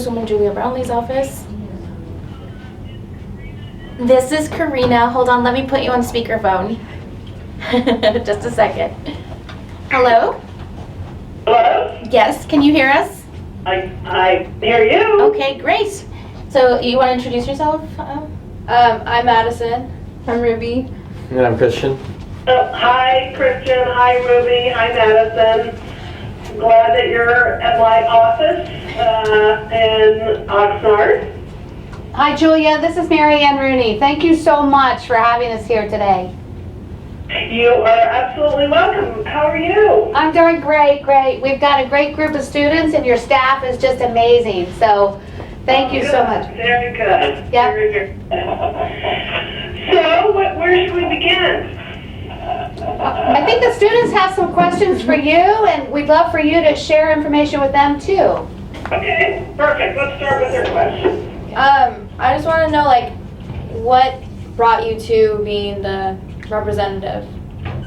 Congresswoman Julia Brownley's office. This is Karina. Hold on, let me put you on speakerphone. Just a second. Hello? Hello? Yes, can you hear us? I hear you. Okay, great. So you want to introduce yourself? I'm Madison. I'm Ruby. And I'm Christian. Hi, Christian. Hi, Ruby. Hi, Madison. Glad that you're at my office in Oxnard. Hi, Julia. This is Mary Ann Rooney. Thank you so much for having us here today. You are absolutely welcome. How are you? I'm doing great, great. We've got a great group of students, and your staff is just amazing. So thank you so much. Very good. Yep. Very good. So, where should we begin? I think the students have some questions for you, and we'd love for you to share information with them too. Okay, perfect. Let's start with your question. I just want to know, like, what brought you to being the representative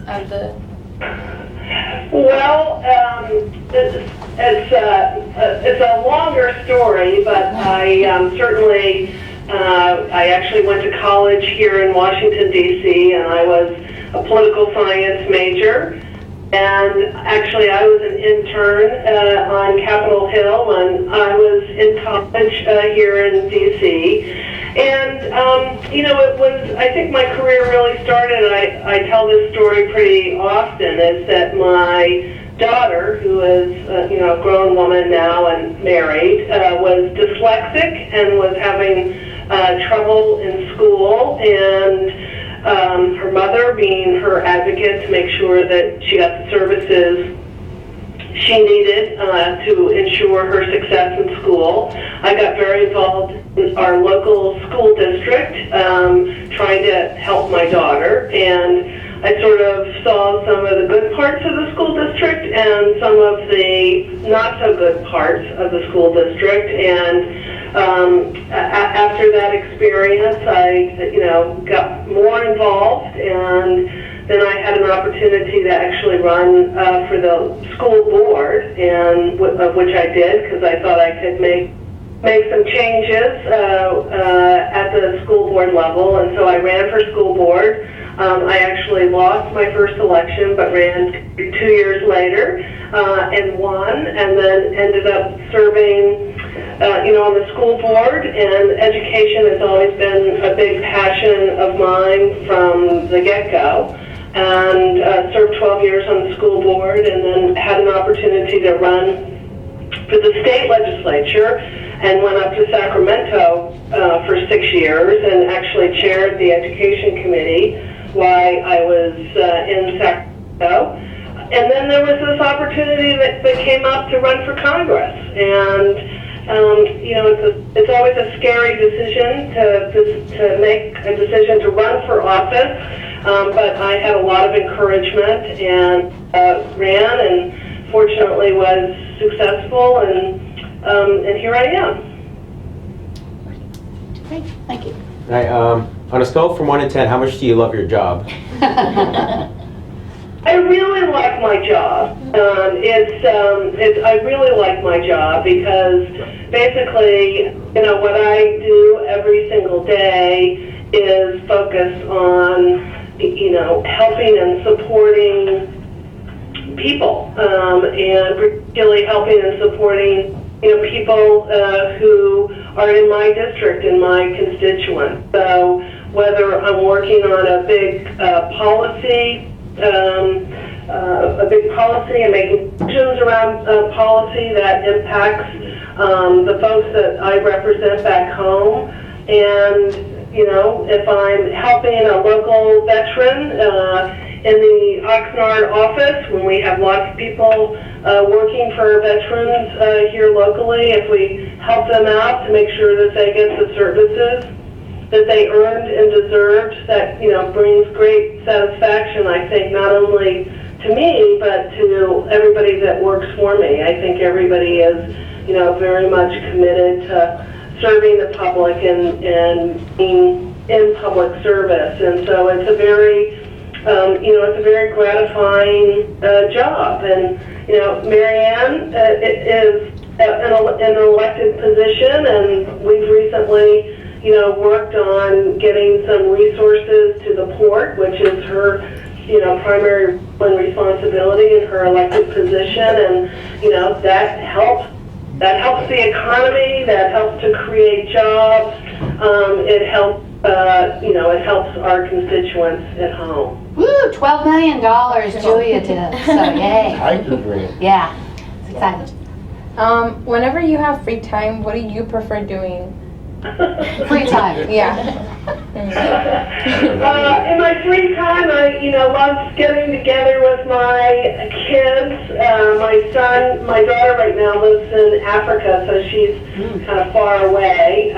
of the... Well, it's a longer story, but I certainly, I actually went to college here in Washington, D.C., and I was a political science major. And actually, I was an intern on Capitol Hill when I was in college here in D.C. And, you know, it was, I think my career really started, I tell this story pretty often, is that my daughter, who is, you know, a grown woman now and married, was dyslexic and was having trouble in school, and her mother being her advocate to make sure that she got the services she needed to ensure her success in school. I got very involved in our local school district, trying to help my daughter, and I sort of saw some of the good parts of the school district and some of the not so good parts of the school district, and after that experience, I, you know, got more involved, and then I had an opportunity to actually run for the school board, and of which I did because I thought I could make some changes at the school board level, and so I ran for school board. I actually lost my first election, but ran 2 years later and won, and then ended up serving you know, on the school board, and education has always been a big passion of mine from the get-go, and served 12 years on the school board, and then had an opportunity to run for the state legislature, and went up to Sacramento for 6 years, and actually chaired the education committee while I was in Sacramento. And then there was this opportunity that came up to run for Congress, and you know, it's always a scary decision to make a decision to run for office, but I had a lot of encouragement and ran, and fortunately was successful, and here I am. Great, thank you. Right, on a scale from 1 to 10, how much do you love your job? I really like my job. I really like my job because basically, you know, what I do every single day is focus on, you know, helping and supporting people, and particularly helping and supporting, you know, people who are in my district, in my constituents. So whether I'm working on a big policy, and making decisions around policy that impacts the folks that I represent back home, and, you know, if I'm helping a local veteran in the Oxnard office, when we have lots of people working for veterans here locally, if we help them out to make sure that they get the services that they earned and deserved, that, you know, brings great satisfaction, I think, not only to me, but to everybody that works for me. I think everybody is, you know, very much committed to serving the public and being in public service. And so it's a very, you know, it's a very gratifying job. And, you know, Mary Ann is an elected position, and we've recently, worked on getting some resources to the port, which is her, primary responsibility in her elected position, and, that helps the economy, that helps to create jobs, it helps, it helps our constituents at home. Woo, $12 million Julia did, so yay. Tiger grant. Yeah, it's exciting. Whenever you have free time, what do you prefer doing? Free time. Yeah. In my free time, I, love getting together with my kids. My daughter right now lives in Africa, so she's kind of far away.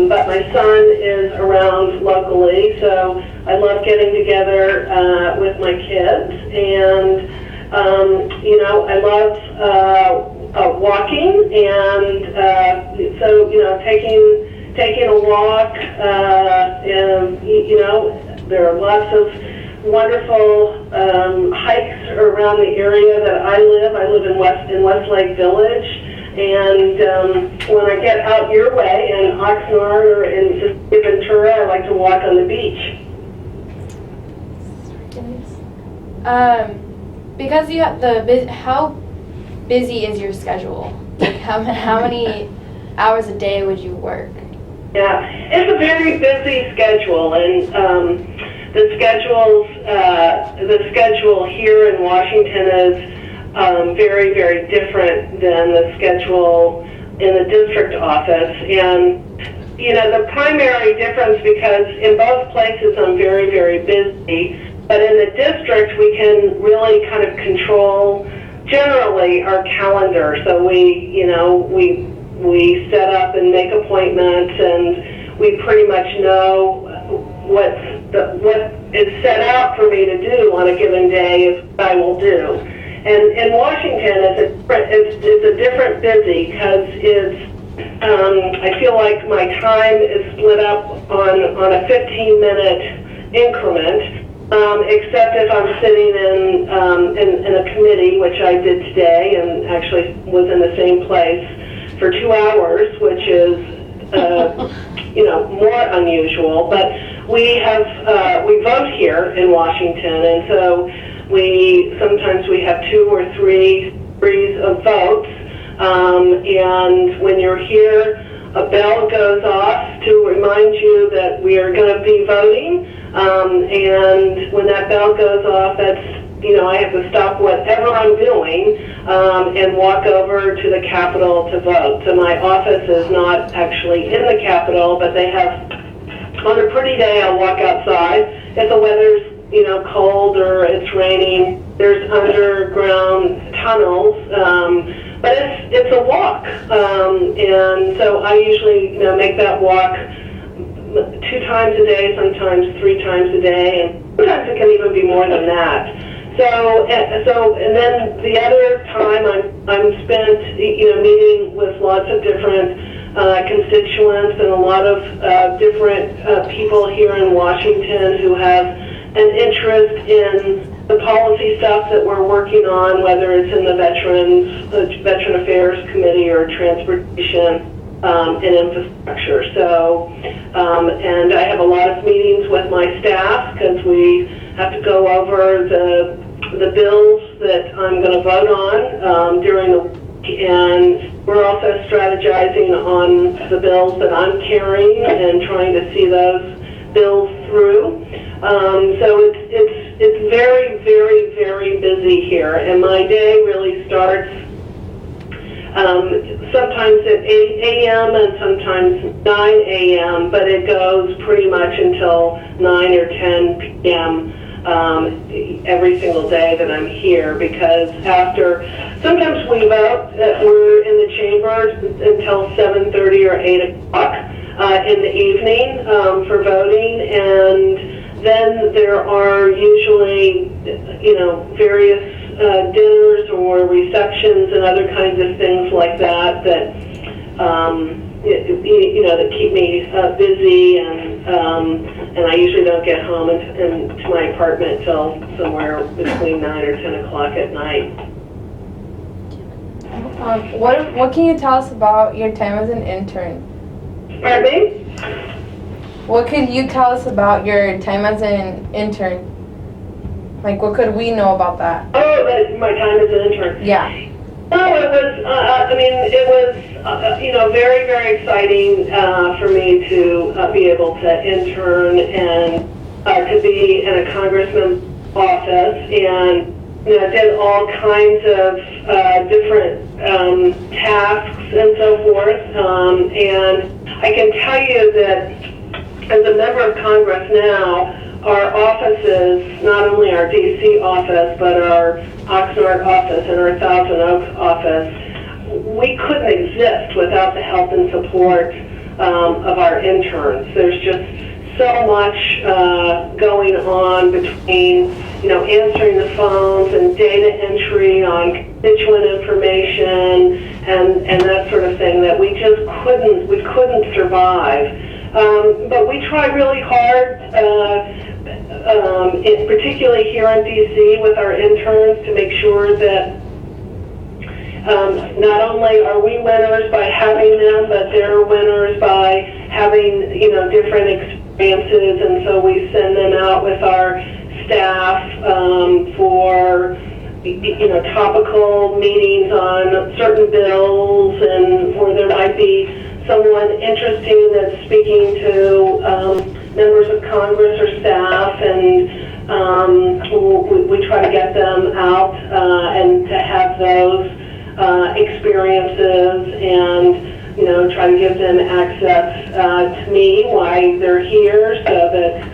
But my son is around locally, so I love getting together with my kids. And, I love walking, and so, taking a walk, and, there are lots of wonderful hikes around the area that I live. I live in Westlake Village, and when I get out your way in Oxnard or in Ventura, I like to walk on the beach. Because you have how busy is your schedule? Like how many hours a day would you work? Yeah, it's a very busy schedule, and the schedule here in Washington is very, very different than the schedule in the district office. And the primary difference, because in both places I'm very, very busy, but in the district we can really kind of control generally our calendar. So we set up and make appointments, and we pretty much know what is set out for me to do on a given day is what I will do. And in Washington, it's a different busy, because I feel like my time is split up on a 15-minute increment. Except if I'm sitting in a committee, which I did today, and actually was in the same place for 2 hours, which is more unusual. But we vote here in Washington, and so sometimes we have 2 or 3 series of votes. And when you're here, a bell goes off to remind you that we are going to be voting. And when that bell goes off, I have to stop whatever I'm doing and walk over to the Capitol to vote. So my office is not actually in the Capitol, but they have, on a pretty day, I'll walk outside. If the weather's, cold or it's raining, there's underground tunnels, but it's a walk. And so I usually, make that walk 2 times a day, sometimes 3 times a day, and sometimes it can even be more than that. So, and then the other time I'm spent, meeting with lots of different constituents and a lot of different people here in Washington who have an interest in the policy stuff that we're working on, whether it's in the Veteran Affairs Committee or Transportation and Infrastructure. So, and I have a lot of meetings with my staff, because we have to go over the bills that I'm going to vote on during the week, and we're also strategizing on the bills that I'm carrying and trying to see those bills through. So it's very, very, very busy here, and my day really starts sometimes at 8 a.m. and sometimes 9 a.m., but it goes pretty much until 9 or 10 p.m. Every single day that I'm here, because sometimes we vote, we're in the chamber until 7:30 or 8 o'clock in the evening for voting, and then there are usually, various dinners or receptions and other kinds of things like that that keep me busy, and I usually don't get home and to my apartment till somewhere between 9 or 10 o'clock at night. What can you tell us about your time as an intern? Pardon me? What could you tell us about your time as an intern? Like, what could we know about that? Oh, that my time as an intern. Yeah. Oh, it was, it was, very, very exciting for me to be able to intern and to be in a congressman's office, and did all kinds of different tasks and so forth. And I can tell you that as a member of Congress now, our offices, not only our DC office, but our Oxnard office and our Thousand Oaks office, we couldn't exist without the help and support of our interns. There's just so much going on between, answering the phones and data entry on constituent information and that sort of thing that we just couldn't survive. But we try really hard, particularly here in DC with our interns, to make sure that not only are we winners by having them, but they're winners by having, different experiences. And so we send them out with our staff for, topical meetings on certain bills, and or there might be someone interesting that's speaking to members of Congress or staff, and we try to get them out and to have those experiences, and try to give them access to me while they're here, so that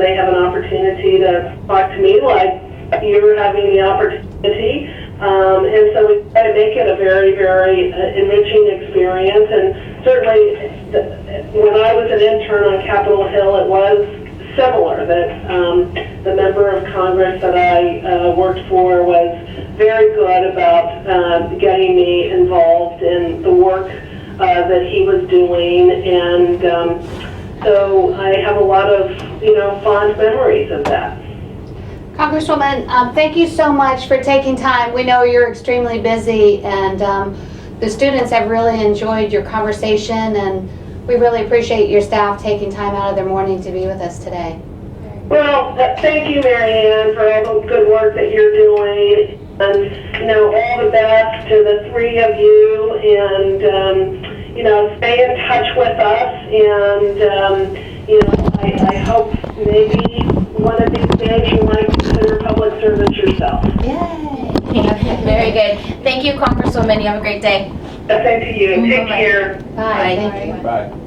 they have an opportunity to talk to me like you're having the opportunity. And so we try to make it a very, very enriching experience. And certainly, when I was an intern on Capitol Hill, it was similar. That the member of Congress that I worked for was very good about getting me involved in the work that he was doing, and so I have a lot of fond memories of that. Congresswoman, thank you so much for taking time. We know you're extremely busy, and the students have really enjoyed your conversation, and we really appreciate your staff taking time out of their morning to be with us today. Well, thank you, Marianne, for all the good work that you're doing, and all the best to the three of you, and stay in touch with us, and I hope maybe one of these days you might consider public service yourself. Yay! Very good. Thank you, Congresswoman. You have a great day. Same to you. Take care. Bye. Bye. Thank you. Bye.